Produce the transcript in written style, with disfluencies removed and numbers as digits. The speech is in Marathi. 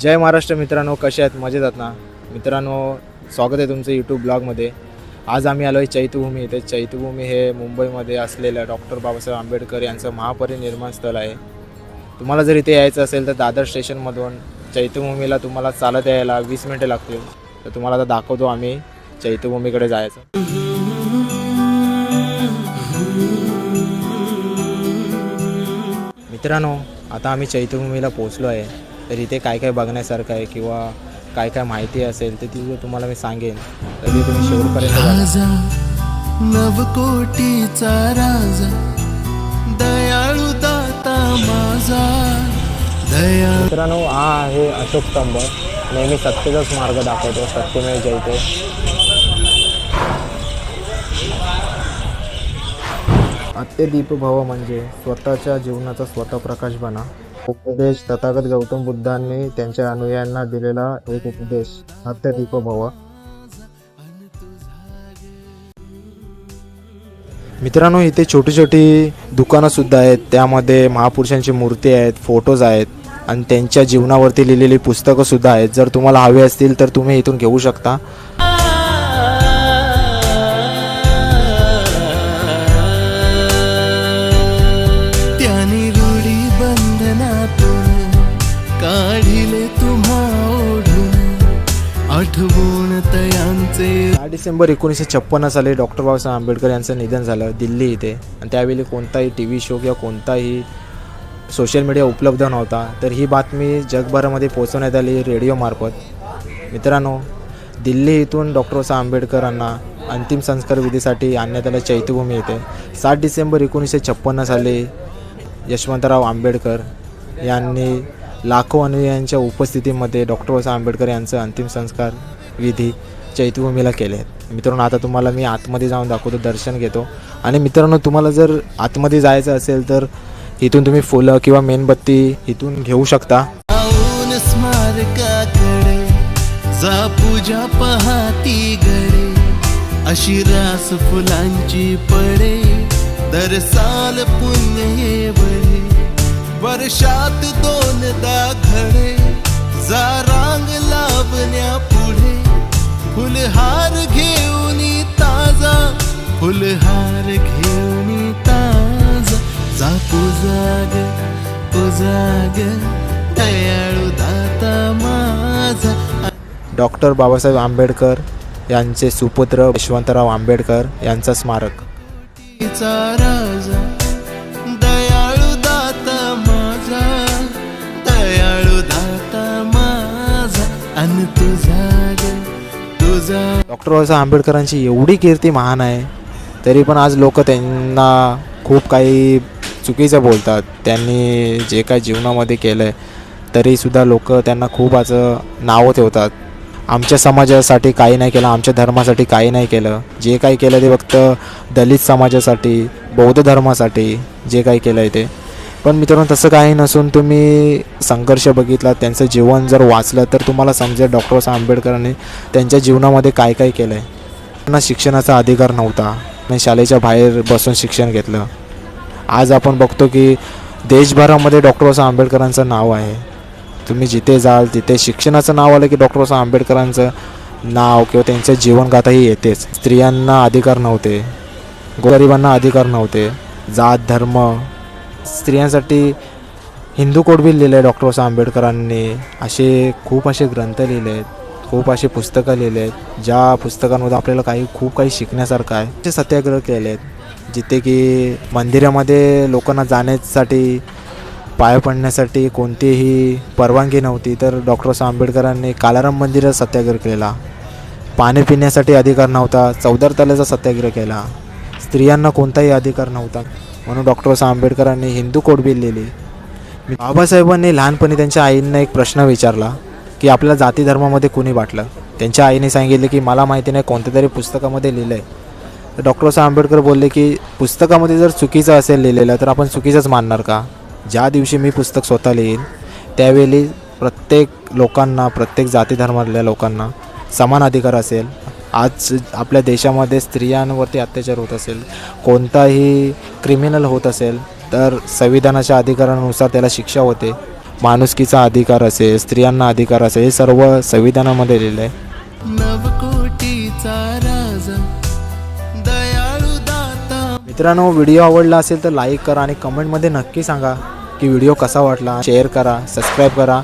जय महाराष्ट्र मित्रांनो, कसे आहेत? मजेत आहात ना मित्रांनो? स्वागत आहे तुमचं यूट्यूब ब्लॉगमध्ये. आज आम्ही आलो आहे चैत्यभूमी येथे. चैत्यभूमी हे मुंबईमध्ये असलेलं डॉक्टर बाबासाहेब आंबेडकर यांचं महापरिनिर्वाण स्थळ आहे. तुम्हाला जर इथे यायचं असेल तर दादर स्टेशनमधून चैत्यभूमीला तुम्हाला चालत यायला 20 मिनिटे लागतील. तर तुम्हाला आता दाखवतो आम्ही चैत्यभूमीकडे जायचं. मित्रांनो, आता आम्ही चैत्यभूमीला पोहोचलो आहे. तर इथे काय काय बघण्यासारखं आहे किंवा काय काय माहिती असेल तर ती तुम्हाला मी सांगेन. तर ते तुम्ही शेवटपर्यंत बघा. नवकोटीचा राजा दयाळू दाता माझा दया. मित्रांनो, हा आहे अशोक स्तंभ. नेहमी सत्तेचाच मार्ग दाखवतो, सत्यमेव जयते. अत्यदीपभव म्हणजे स्वतःच्या जीवनाचा स्वतः प्रकाश बना. उपदेश तथागत गौतम बुद्धांनी त्यांच्या अनुयायांना दिलेला एक उपदेश, अत्यदीपभव. मित्रांनो, इथे छोटी छोटी दुकानं सुद्धा आहेत. त्यामध्ये महापुरुषांची मूर्ती आहेत, फोटोज आहेत आणि त्यांच्या जीवनावरती लिहिलेली पुस्तकं सुद्धा आहेत. जर तुम्हाला हवी असतील तर तुम्ही इथून घेऊ शकता. त्याने रूढी बंधनातून काढिले तुम्हा ओढून आठवून तयांचे. 4 डिसेंबर 1956 साली डॉक्टर बाबासाहेब आंबेडकर यांचं निधन झालं दिल्ली इथे. आणि त्यावेळी कोणताही TV शो किंवा कोणताही सोशल मीडिया उपलब्ध नव्हता. तर ही बातमी जगभरामध्ये पोहोचवण्यात आली रेडिओमार्फत. मित्रांनो, दिल्ली इथून डॉक्टर बाबासाहेब आंबेडकरांना अंतिम संस्कार विधीसाठी आणण्यात आलं चैत्यभूमी येथे. 7 डिसेंबर 1956 साली यशवंतराव आंबेडकर यांनी लाखो अनुयायांच्या उपस्थितीमध्ये डॉक्टर बाबासाहेब आंबेडकर यांचं अंतिम संस्कार विधी चैत्यभूमीला केले आहेत. मित्रांनो, आता तुम्हाला मी आतमध्ये जाऊन दाखवतो, दर्शन घेतो. आणि मित्रांनो, तुम्हाला जर आतमध्ये जायचं असेल तर इथून तुम्ही फुलं किंवा मेणबत्ती इथून घेऊ शकता. आऊन स्मारकाकडे जा पूजा पहाती गडे अशी रास फुलांची पडे दर साल पुण्य ये बळे वर्षात 2दा घडे जा रांग लावण्या पुढे फुलहार घेऊन ताजा फुलहार घेऊन ताजा जा पूजाग पूजाग दयाळू दाता माझा. डॉक्टर बाबासाहेब आंबेडकर यांचे सुपुत्र यशवंतराव आंबेडकर यांचा स्मारक. राजा दयाळू दाता माझा दयाळू दाता माझा अन तुझा डॉक्टर बाबासाहेब आंबेडकरांची एवढी कीर्ती महान आहे, तरी पण आज लोक त्यांना खूप काही चुकीचं बोलतात. त्यांनी जे काही जीवनामध्ये केलं आहे तरीसुद्धा लोक त्यांना खूप असं नावं ठेवतात. आमच्या समाजासाठी काही नाही केलं, आमच्या धर्मासाठी काही नाही केलं. जे काही केलं ते फक्त दलित समाजासाठी, बौद्ध धर्मासाठी जे काही केलं आहे ते. पण मित्रांनो, तसं काही नसून तुम्ही संघर्ष बघितला, त्यांचं जीवन जर वाचलं तर तुम्हाला समजेल डॉक्टर बाबासाहेब आंबेडकरांनी त्यांच्या जीवनामध्ये काय काय केलं आहे. त्यांना शिक्षणाचा अधिकार नव्हता आणि शाळेच्या बाहेर बसून शिक्षण घेतलं. आज आपण बघतो की देशभरामध्ये डॉक्टर बाबासाहेब आंबेडकरांचं नाव आहे. तुम्ही जिथे जाल तिथे शिक्षणाचं नाव आलं की डॉक्टर बाबासाहेब आंबेडकरांचं नाव किंवा त्यांचं जीवनगाथाही येतेच. स्त्रियांना अधिकार नव्हते, गोरगरिबांना अधिकार नव्हते, जात धर्म. स्त्रियांसाठी हिंदू कोड बिल लिहिलं आहे डॉक्टर बाबासाहेब आंबेडकरांनी. खूप असे ग्रंथ लिहिले आहेत, खूप असे पुस्तकं लिहिले आहेत, ज्या पुस्तकांमधून आपल्याला खूप काही शिकण्यासारखं आहे. ते सत्याग्रह केले आहेत, जिथे की मंदिरामध्ये लोकांना जाण्यासाठी, पाया पडण्यासाठी कोणतीही परवानगी नव्हती. तर डॉक्टर बाबासाहेब आंबेडकरांनी कालाराम मंदिरात सत्याग्रह केला. पाणी पिण्यासाठी अधिकार नव्हता, चौदार तलाचा सत्याग्रह केला. स्त्रियांना कोणताही अधिकार नव्हता, म्हणून डॉक्टर बाबासाहेब आंबेडकरांनी हिंदू कोड बिल लिहिली. बाबासाहेबांनी लहानपणी त्यांच्या आईंना एक प्रश्न विचारला की आपल्याला जाती धर्मामध्ये कुणी वाटलं. त्यांच्या आईने सांगितले की मला माहिती नाही, कोणत्या तरी पुस्तकामध्ये लिहिलं आहे. तर डॉक्टर बाबासाहेब आंबेडकर बोलले की पुस्तकामध्ये जर चुकीचं असेल लिहिलेलं तर आपण चुकीचंच मानणार का? ज्या दिवशी मी पुस्तक स्वतः लिहीन त्यावेळी प्रत्येक लोकांना, प्रत्येक जाती धर्मातल्या लोकांना समान अधिकार असेल. आज आपल्या देशामध्ये स्त्रियांवरती अत्याचार होत असेल, कोणताही क्रिमिनल होत असेल तर संविधानाच्या अधिकारानुसार त्याला शिक्षा होते. माणुसकीचा अधिकार असेल, स्त्रियांना अधिकार असेल, हे सर्व संविधानामध्ये लिहिलं आहे. नवकोटीचा राजा दयाळू दाता. मित्रांनो, व्हिडिओ आवडला असेल तर लाईक करा आणि कमेंटमध्ये नक्की सांगा की व्हिडिओ कसा वाटला. शेअर करा, सबस्क्राईब करा